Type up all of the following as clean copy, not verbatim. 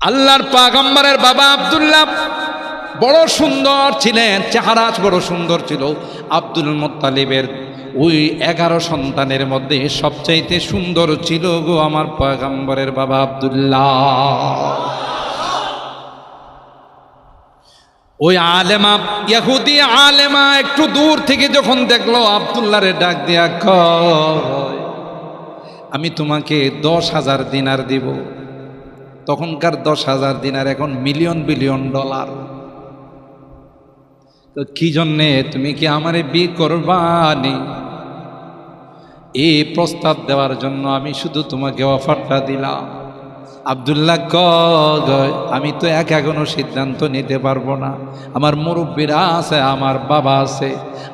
আল্লাহর পয়গম্বরের বাবা আব্দুল্লাহ বড় সুন্দর ছিলেন, চেহারা বড় সুন্দর ছিল। আব্দুল মুত্তালিবের ওই 11 সন্তানের মধ্যে সবচাইতে সুন্দর ছিল গো আমার পয়গম্বরের বাবা আব্দুল্লাহ। ওই আলেমা, ইহুদি আলেমা একটু দূর থেকে যখন দেখলো আব্দুল্লাহরে ডাক দিয়া কয়, আমি তোমাকে 10,000 দিনার দিব। তখনকার 10,000 দিনার এখন মিলিয়ন বিলিয়ন ডলার। তো কি জন্যে, তুমি কি আমারে বিয়ে করবানি? এই প্রস্তাব দেওয়ার জন্য আমি শুধু তোমাকে অফারটা দিলাম। আব্দুল্লাহ কয়, আমি তো একা কোনো সিদ্ধান্ত নিতে পারবো না, আমার মুরব্বীরা আছে, আমার বাবা আছে,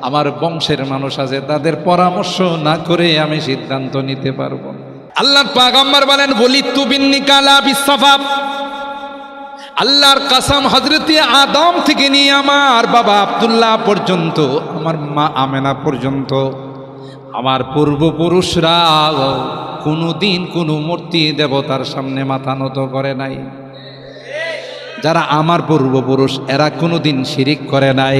আমার বংশের মানুষ আছে, তাদের পরামর্শ না করে আমি সিদ্ধান্ত নিতে পারবো না। আল্লাহর পয়গম্বর বলেন, ওয়ালিদতু বিন্নিকালা বিসসাফা, আল্লাহর কসম, হযরতে আদম থেকে নিয়ে আমার বাবা আব্দুল্লাহ পর্যন্ত, আমার মা আমেনা পর্যন্ত, আমার পূর্বপুরুষরা কোনোদিন কোনো মূর্তি দেবতার সামনে মাথা নত করে নাই। যারা আমার পূর্বপুরুষ এরা কোনোদিন শিরিক করে নাই।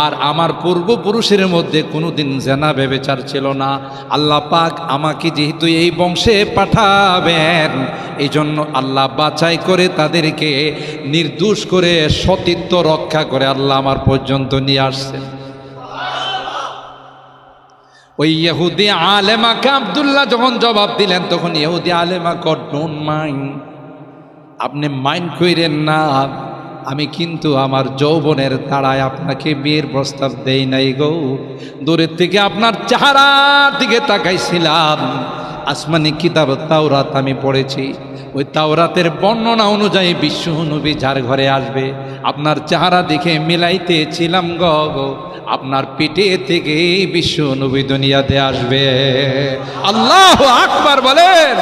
আর আমার পূর্বপুরুষের মধ্যে কোনোদিন জেনা ব্যভিচার ছিল না। আল্লাহ পাক আমাকে যেহেতু এই বংশে পাঠাবেন, এই জন্য আল্লাহ বাছাই করে তাদেরকে নির্দোষ করে সতীত্ব রক্ষা করে আল্লাহ আমার পর্যন্ত নিয়ে আসছেন। ওই ইহুদি আলেমাকে আব্দুল্লাহ যখন জবাব দিলেন, তখন ইহুদি আলেমা কর, ডোন্ট মাইন্ড, আপনি মাইন্ড কইরেন না, আমি কিন্তু আমার যৌবনের তাড়ায় আপনাকে বিয়ের প্রস্তাব দেই নাই গো। দূরের থেকে আপনার চেহারার দিকে তাকাইছিলাম। আসমানি কিতাব তাওরাত আমি পড়েছি, ওই তাওরাতের বর্ণনা অনুযায়ী বিশ্ব নবী যার ঘরে আসবে আপনার চেহারা দেখে মিলাইতেছিলাম গো, আপনার পেটে থেকে বিশ্ব নবী দুনিয়াতে আসবে। আল্লাহু আকবার বলেন।